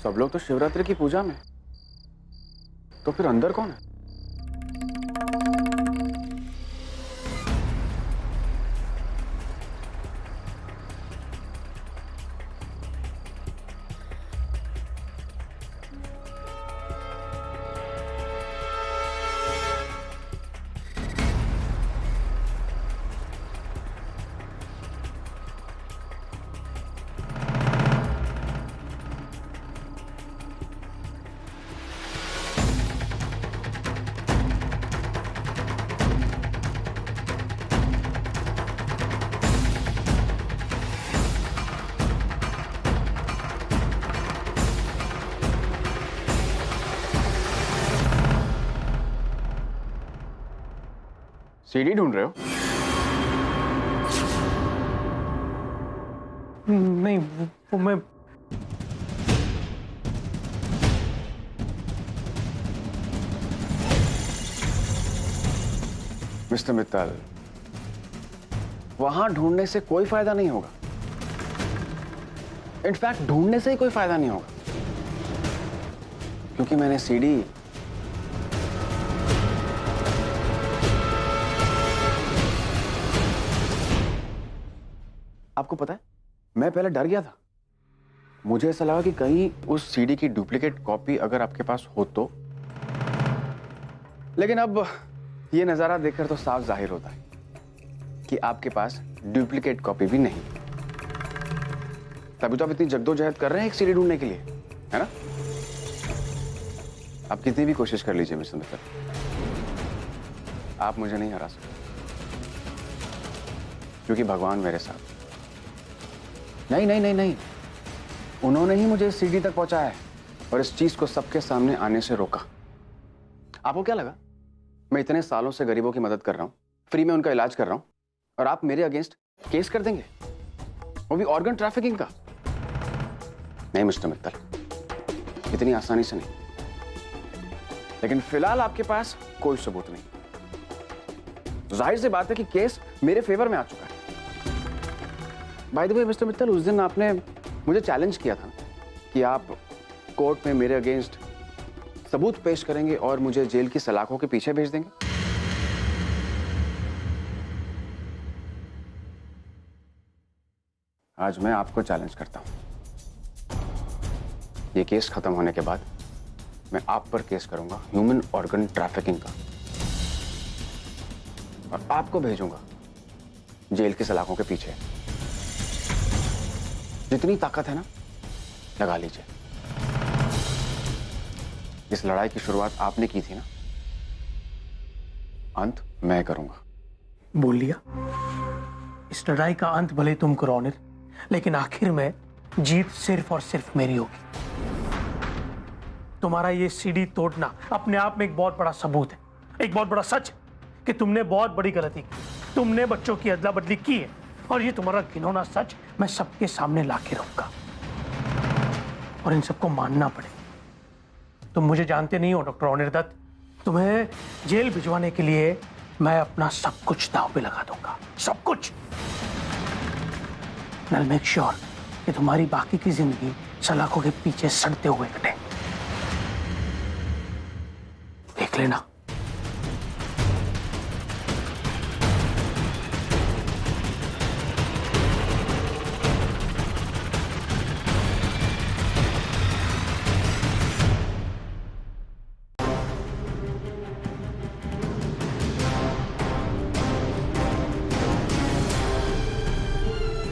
सब लोग तो शिवरात्रि की पूजा में, तो फिर अंदर कौन है? सीडी ढूंढ रहे हो? नहीं, वो मैं मिस्टर मित्तल, वहां ढूंढने से कोई फायदा नहीं होगा। इनफैक्ट ढूंढने से ही कोई फायदा नहीं होगा, क्योंकि मैंने सीडी आपको पता है, मैं पहले डर गया था। मुझे ऐसा लगा कि कहीं उस सीडी की डुप्लीकेट कॉपी अगर आपके पास हो तो, लेकिन अब ये नजारा देखकर तो साफ जाहिर होता है कि आपके पास डुप्लीकेट कॉपी भी नहीं। तभी तो आप इतनी जद्दोजहद कर रहे हैं एक सीडी ढूंढने के लिए, है ना? आप कितनी भी कोशिश कर लीजिए मिस्टर मित्तल, आप मुझे नहीं हरा सकते, क्योंकि भगवान मेरे साथ। नहीं नहीं नहीं नहीं, उन्होंने ही मुझे सीडी तक पहुंचाया है और इस चीज को सबके सामने आने से रोका। आपको क्या लगा मैं इतने सालों से गरीबों की मदद कर रहा हूं, फ्री में उनका इलाज कर रहा हूं, और आप मेरे अगेंस्ट केस कर देंगे, वो भी ऑर्गन ट्रैफिकिंग का? नहीं मिस्टर मित्तल, इतनी आसानी से नहीं। लेकिन फिलहाल आपके पास कोई सबूत नहीं। जाहिर सी बात है कि केस मेरे फेवर में आ चुका है। By the way mister Mittal, उस दिन आपने मुझे चैलेंज किया था कि आप कोर्ट में मेरे अगेंस्ट सबूत पेश करेंगे और मुझे जेल की सलाखों के पीछे भेज देंगे। आज मैं आपको चैलेंज करता हूं। ये केस खत्म होने के बाद मैं आप पर केस करूंगा ह्यूमन ऑर्गन ट्रैफिकिंग का, और आपको भेजूंगा जेल की सलाखों के पीछे। जितनी ताकत है ना, लगा लीजिए। इस लड़ाई की शुरुआत आपने की थी ना, अंत मैं करूंगा। बोल लिया। इस लड़ाई का अंत भले तुम करो अनिल, लेकिन आखिर में जीत सिर्फ और सिर्फ मेरी होगी। तुम्हारा ये सीडी तोड़ना अपने आप में एक बहुत बड़ा सबूत है, एक बहुत बड़ा सच है कि तुमने बहुत बड़ी गलती की। तुमने बच्चों की अदला बदली की है, और ये तुम्हारा घिनौना सच मैं सबके सामने लाके रहूंगा, और इन सबको मानना पड़ेगा। तुम मुझे जानते नहीं हो डॉक्टर अनिल दत्त, तुम्हें जेल भिजवाने के लिए मैं अपना सब कुछ दांव पे लगा दूंगा, सब कुछ। I'll make sure कि तुम्हारी बाकी की जिंदगी सलाखों के पीछे सड़ते हुए कटे। देख लेना।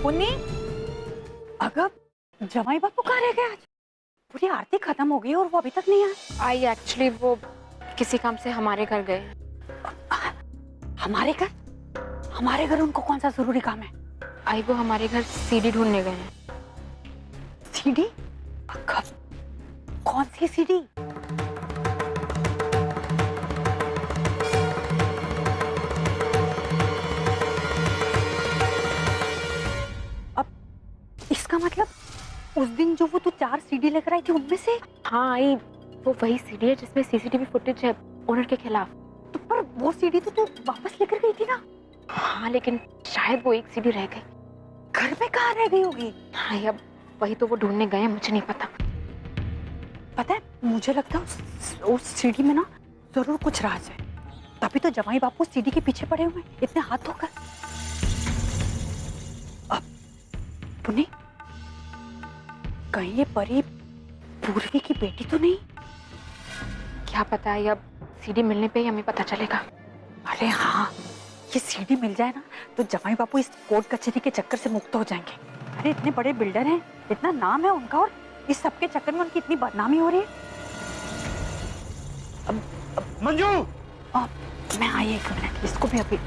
पुन्नी, अगर जमाई बापू कहाँ रह गए आज? पूरी आरती खत्म हो गई और वो अभी तक नहीं आए। आई एक्चुअली वो किसी काम से हमारे घर गए। हमारे घर? हमारे घर उनको कौन सा जरूरी काम है? आई वो हमारे घर सीडी ढूंढने गए हैं। सीडी? कौन सी सीडी? इसका मतलब उस दिन जो वो तू 4 सीडी लेकर आई थी उनमें से? हाँ आई, वो वही सीडी है जिसमें सीसीटीवी फुटेज है ओनर के खिलाफ। तो पर वो सीडी तो तू वापस लेकर गई थी ना? हाँ लेकिन शायद वो एक सीडी रह गई। घर में कहाँ रह गई होगी? हाँ अब वही तो वो ढूंढने गए हैं, मुझे नहीं पता। पता है, मुझे लगता है उस सीढ़ी में ना जरूर कुछ राज है, तभी तो जमाई बापू सीढ़ी के पीछे पड़े हुए हैं इतने हाथ धोकर। अब पुनी, कहीं ये परी पूर्वी की बेटी तो नहीं? क्या पता है, अब सीडी मिलने पे ही हमें पता चलेगा। अरे हाँ, ये सीढ़ी मिल जाए ना तो जमाई बापू इस कोर्ट कचहरी के चक्कर से मुक्त हो जाएंगे। अरे इतने बड़े बिल्डर हैं, इतना नाम है उनका, और इस सब के चक्कर में उनकी इतनी बदनामी हो रही है। अब मंजू, मैं आई, एक मिनट, इसको भी अभी।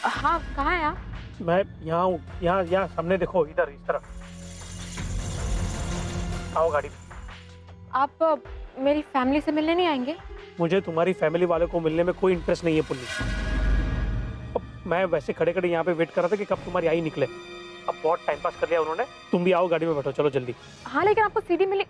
हाँ, कहाँ है आप? मैं यहाँ हूँ, यहाँ सामने देखो, इधर इस तरफ आओ गाड़ी में। आप मेरी फैमिली से मिलने नहीं आएंगे? मुझे तुम्हारी फैमिली वालों को मिलने में कोई इंटरेस्ट नहीं है पुन्नी। अब मैं वैसे खड़े खड़े यहाँ पे वेट कर रहा था कि कब तुम्हारी आई निकले। अब बहुत टाइम पास कर लिया उन्होंने, तुम भी आओ गाड़ी में बैठो, चलो जल्दी। हाँ, लेकिन आपको सीडी मिली।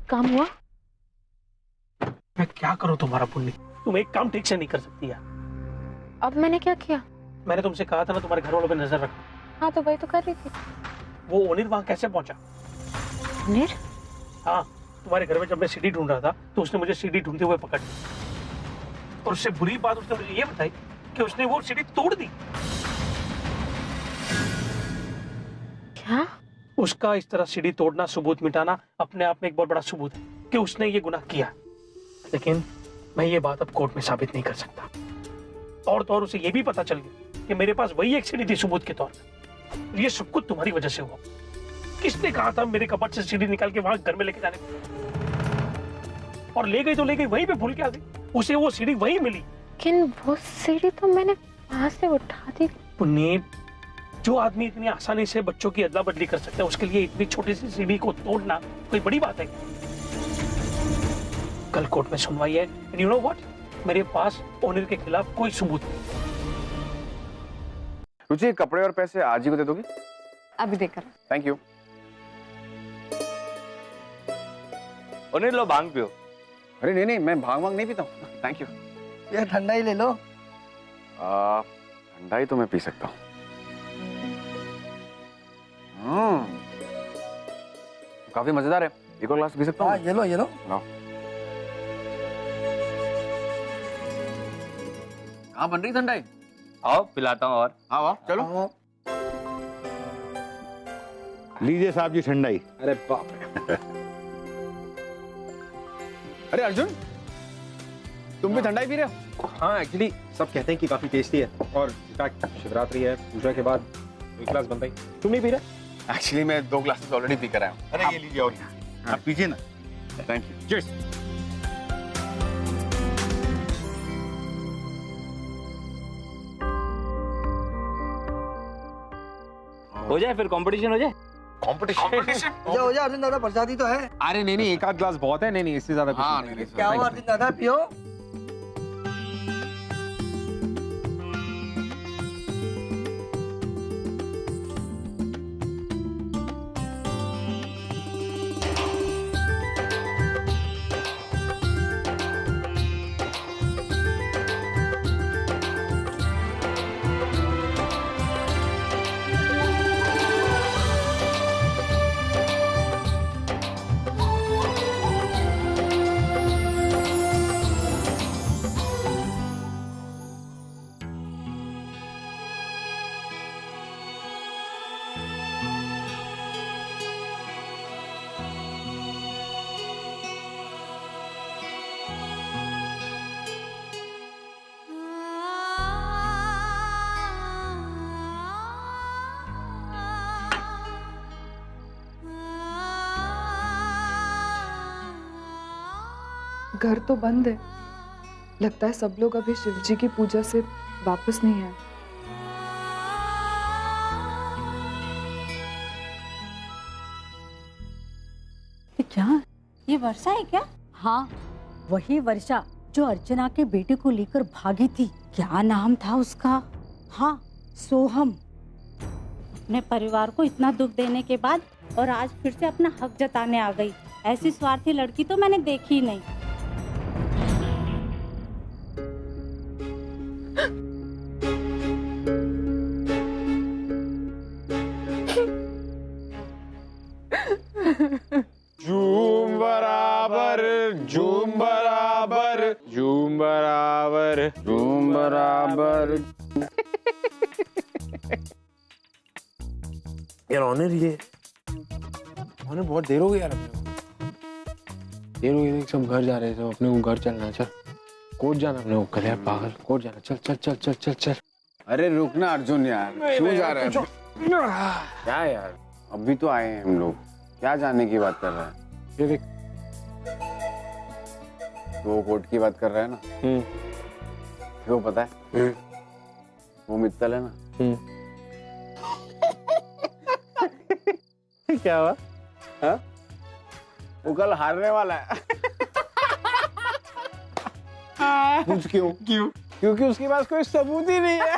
काम हुआ? मैं क्या करूं तुम्हारा पुन्नी, तुम एक काम ठीक से नहीं कर सकती यार। अब मैंने क्या किया? मैंने तुमसे कहा था ना तुम्हारे घर वालों पे नजर रखो। हाँ, तो वही तो कर रही थी। वो ओनिर वहां कैसे पहुंचा? ओनिर? हाँ, तुम्हारे घर में जब मैं सीढ़ी ढूंढ रहा था तो उसने मुझे सीढ़ी ढूंढते हुए पकड़ लिया, और उससे बुरी बात उसने मुझे ये बताई कि उसने वो सीढ़ी तोड़ दी। क्या? उसका इस तरह सीढ़ी तोड़ना, सबूत मिटाना अपने आप में एक बहुत बड़ा सबूत है कि उसने ये गुनाह किया। लेकिन मैं ये बात अब कोर्ट में साबित नहीं कर सकता, और तो और उसे ये भी पता चल गया कि मेरे पास वही एक सीढ़ी थी सबूत के तौर पर। ये सब कुछ तुम्हारी वजह से हुआ। किसने कहा था मेरे कपट से सीढ़ी निकाल के वहां घर में लेके जाने को? और ले गई तो ले गई, वहीं पे भूल के आ गई। उसे वो सीढ़ी वहीं मिली। लेकिन वो सीढ़ी तो मैंने वहां से उठा दी। पुन्नी, जो आदमी इतनी आसानी से बच्चों की अदला बदली कर सकता है, उसके लिए इतनी छोटी सी सीढ़ी को तोड़ना कोई बड़ी बात है? कल कोर्ट में सुनवाई है, एंड यू नो व्हाट, मेरे पास ओनर के खिलाफ कोई सबूत नहीं। रुचि, कपड़े और पैसे आज ही को दे दोगी? अभी देकर। Thank you. ओनिर, लो भांग पियो। अरे नहीं नहीं, मैं भांग वांग नहीं पीता हूँ, थैंक यू। ये ठंडा ही ले लो। ठंडा ही तो मैं पी सकता हूँ। काफी मजेदार है, एक और ग्लास पी सकता हूँ? हाँ, ये लो ये लो। हाँ, बन रही ठंडाई। आओ पिलाता हूँ। और हाँ वाह, चलो। हाँ। लीजिए साहब जी ठंडाई। अरे बाप रे। अरे अर्जुन, तुम भी ठंडाई पी रहे हो? हाँ, एक्चुअली सब कहते हैं कि काफी टेस्टी है, और इनफैक्ट शिवरात्रि है, पूजा के बाद एक गिलास बनता ही। तुम नहीं पी रहे? एक्चुअली मैं 2 ग्लासेस ऑलरेडी पी कर आया हूँ। अरे ये लीजिए, और आप पीजिए ना। Thank you. चीयर्स। हो जाए फिर, कंपटीशन हो जाए। कंपटीशन? हो जा अर्जुन दादा, प्रसादी तो है। अरे नहीं, एक आध ग्लास बहुत है। नहीं, इससे ज्यादा कुछ हाँ, नहीं। नहीं, क्या हुआ अर्जुन दादा, पियो। घर तो बंद है, लगता है सब लोग अभी शिव जी की पूजा से वापस नहीं आए। क्या ये वर्षा है क्या? हाँ वही वर्षा जो अर्चना के बेटे को लेकर भागी थी। क्या नाम था उसका? हाँ सोहम। अपने परिवार को इतना दुख देने के बाद और आज फिर से अपना हक जताने आ गई। ऐसी स्वार्थी लड़की तो मैंने देखी ही नहीं। झूम बराबर, झूम बराबर, झूम बराबर, झूम बराबर। यार ऑनर, ये ऑनर बहुत देर हो गई यार। अपने को देर हो गई, सब घर जा रहे थे। अपने को घर चलना। चल कोर्ट जाना। अपने को कल यार पागल, कोर्ट जाना। चल चल चल चल चल चल। अरे रुकना अर्जुन यार, क्यों जा रहा है? क्या यार, अभी तो आए हैं हम लोग, क्या जाने की बात कर रहा है? ये देख। वो कोर्ट की बात कर रहा है ना? क्यों पता है? वो मित्तल है ना? क्या हुआ? हाँ? वो कल हारने वाला है। पूछ क्यों? क्यों? क्योंकि उसके पास कोई सबूत ही नहीं है।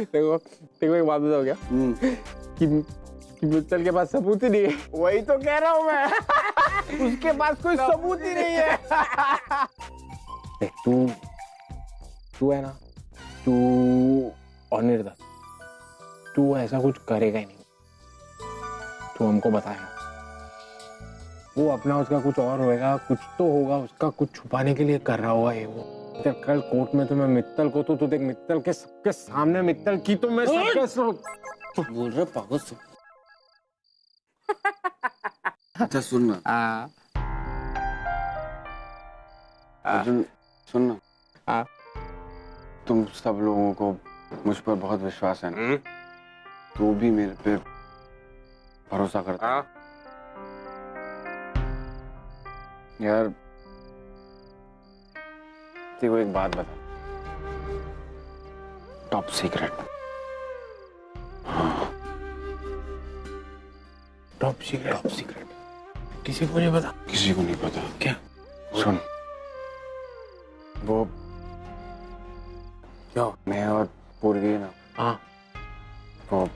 देखो देखो, एक बात बताओ क्या कि मित्तल के पास सबूत ही नहीं है। वही तो कह रहा हूँ मैं। उसके पास कोई सबूत ही नहीं है। देख तू है ना, तू और निर्दोष, तू ऐसा कुछ करेगा ही नहीं। तू हमको बताएगा। वो अपना उसका कुछ और होएगा, कुछ तो होगा उसका, कुछ छुपाने के लिए कर रहा होगा ये वो। कल कोर्ट में तो मैं मित्तल को तो देख, मित्तल के सबके सामने मित्तल की तो मैं सबके बोल रहा पागल से। अच्छा सुनना अर्जुन, सुनना। तुम सब लोगों को मुझ पर बहुत विश्वास है ना? तू भी मेरे पे भरोसा करता है यार। तेरे को एक बात बता, टॉप सीक्रेट। टॉप सीक्रेट किसी को नहीं पता? किसी को नहीं पता। क्या? सुन, वो क्या? मैं और पूर्वी ना, हाँ, वो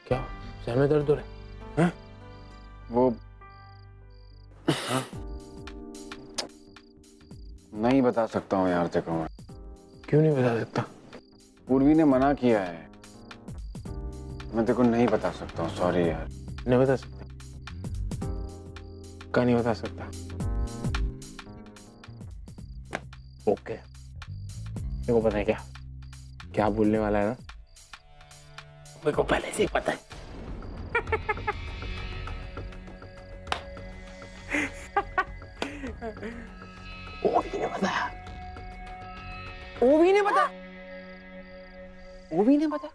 क्या सर में दर्द हो रहा है? वो हाँ? नहीं बता सकता हूँ यार तेरे को मैं। क्यों नहीं बता सकता? पूर्वी ने मना किया है, मैं तेरे को नहीं बता सकता हूँ। सॉरी यार। नहीं बता सकता? क्या नहीं बता सकता? ओके, मेरे को पता है क्या बोलने वाला है ना। मेरे को पहले से ही पता है। ओवी ने बताया। ओवी ने बताया। ओवी ने बताया?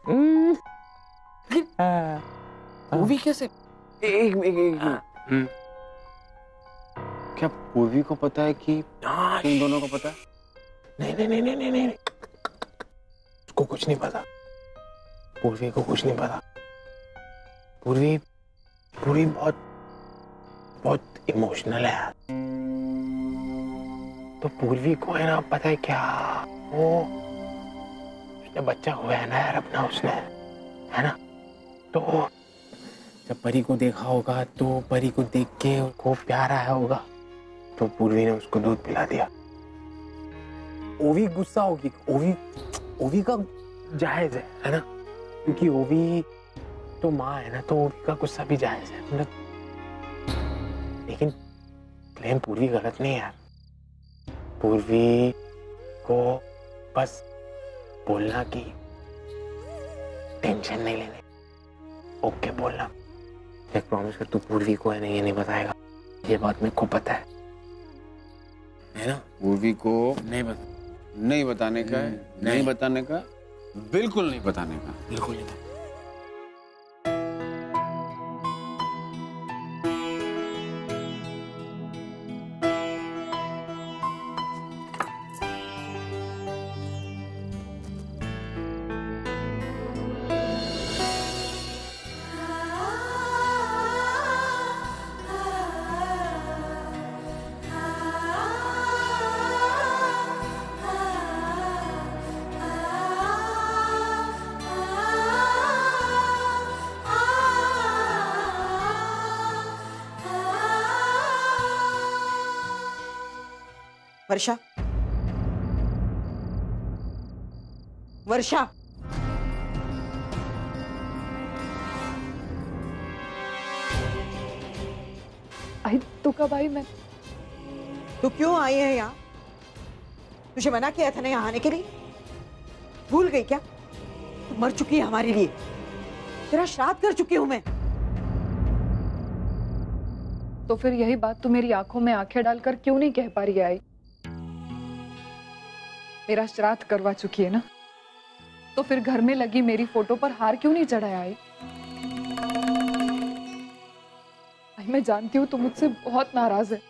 पूर्वी कैसे? एक क्या पूर्वी को पता है कि तुम दोनों को पता है? नहीं, उसको कुछ नहीं पता। पूर्वी को कुछ नहीं पता। पूर्वी बहुत इमोशनल है यार। तो पूर्वी को है ना, पता है क्या, वो उसने बच्चा हुआ है ना यार अपना, उसने, है ना, तो जब परी को देखा होगा तो परी को देख के उसको प्यार आया होगा, तो पूर्वी ने उसको दूध पिला दिया। ओवी गुस्सा होगी। ओवी का जायज है ना, क्योंकि ओवी तो माँ है ना, तो ओवी का गुस्सा भी जायज है मतलब। लेकिन क्लेम पूर्वी गलत नहीं है यार। पूर्वी को बस बोलना कि टेंशन नहीं लेने, ओके बोलना। एक प्रॉमिस कर, तू पूर्वी को है ना ये नहीं बताएगा। ये बात मेरे को पता है ना। पूर्वी को नहीं बताने का है। नहीं बताने का, बिल्कुल नहीं बताने का। बिल्कुल नहीं। वर्षा, वर्षा, आई तो कब आई मैं? तू क्यों आई है यहाँ? तुझे मना किया था ना यहाँ आने के लिए? भूल गई क्या? तू मर चुकी है हमारे लिए। तेरा श्राद्ध कर चुकी हूं मैं। तो फिर यही बात तू मेरी आंखों में आंखें डालकर क्यों नहीं कह पा रही है आई? मेरा श्राद्ध करवा चुकी है ना, तो फिर घर में लगी मेरी फोटो पर हार क्यों नहीं चढ़ाया आई? मैं जानती हूँ तू मुझसे बहुत नाराज है,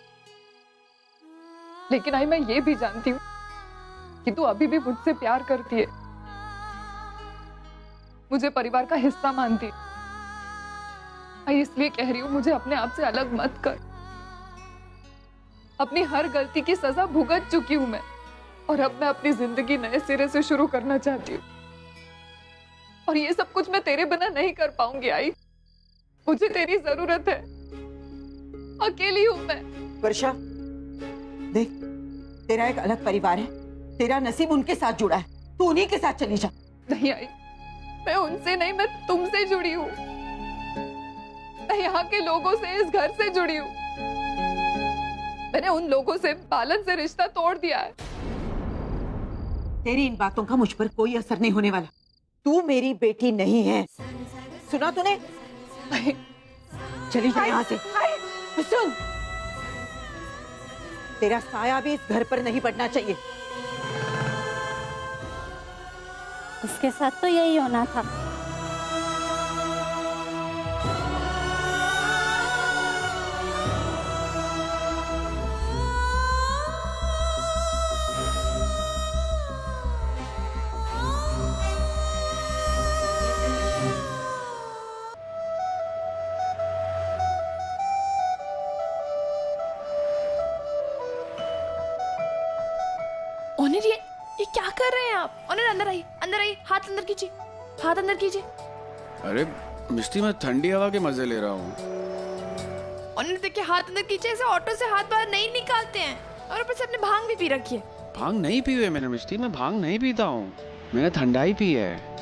लेकिन आई मैं ये भी जानती हूँ कि तू अभी भी मुझसे प्यार करती है, मुझे परिवार का हिस्सा मानती है। आई इसलिए कह रही हूँ, मुझे अपने आप से अलग मत कर। अपनी हर गलती की सजा भुगत चुकी हूँ मैं, और अब मैं अपनी जिंदगी नए सिरे से शुरू करना चाहती हूँ, और ये सब कुछ मैं तेरे बिना नहीं कर पाऊंगी आई। मुझे तेरी जरूरत है, अकेली हूं मैं। वर्षा, देख, तेरा एक अलग परिवार है, तेरा नसीब उनके साथ जुड़ा है, तू उन्हीं के साथ चली जा। नहीं आई, मैं उनसे नहीं, मैं तुमसे जुड़ी हूँ। मैं यहाँ के लोगों से, इस घर से जुड़ी हूँ। मैंने उन लोगों से, पालन से रिश्ता तोड़ दिया है। तेरी इन बातों का मुझ पर कोई असर नहीं होने वाला। तू मेरी बेटी नहीं है, सुना तूने? चली जा यहाँ से। सुन, तेरा साया भी इस घर पर नहीं पड़ना चाहिए। उसके साथ तो यही होना था। ओनर, ये क्या कर रहे हैं आप? ओनर अंदर आइए, अंदर आइए, हाथ अंदर कीजिए, हाथ अंदर कीजिए। अरे मिस्टी, मैं ठंडी हवा के मजे ले रहा हूँ। ओनर देखिए, हाथ अंदर कीजिए, ऐसे ऑटो से हाथ बाहर नहीं निकालते हैं। और ऊपर से अपने भांग भी पी रखी है। भांग नहीं पी हुई मैंने मिस्टी, मैं भांग नहीं पीता हूँ, मैंने ठंडाई पी है।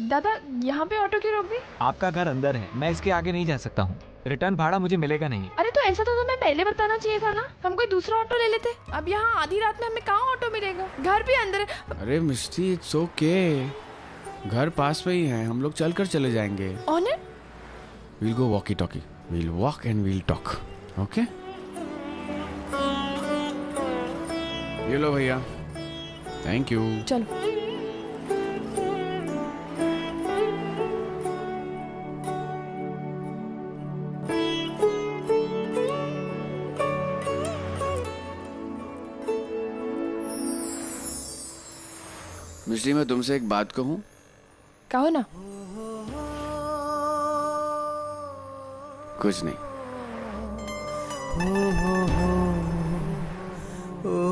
दादा, यहाँ पे ऑटो क्यों रोक दी? आपका घर अंदर है, मैं इसके आगे नहीं जा सकता हूँ। रिटर्न भाड़ा मुझे मिलेगा नहीं। अरे तो ऐसा तो मैं पहले बताना चाहिए था ना, हम कोई दूसरा ऑटो ले लेते। अब यहाँ आधी रात में हमें कहाँ ऑटो मिलेगा? घर भी अंदर है। अरे मिस्टी, इट्स ओके, घर पास में ही है, हम लोग चल कर चले जाएंगे। Honour, We'll go walkie talkie. We'll walk and we'll talk. Okay? ये लो भैया, थैंक यू। चलो। मिस्टी, मैं तुमसे एक बात कहूँ? कहो ना। कुछ नहीं। हो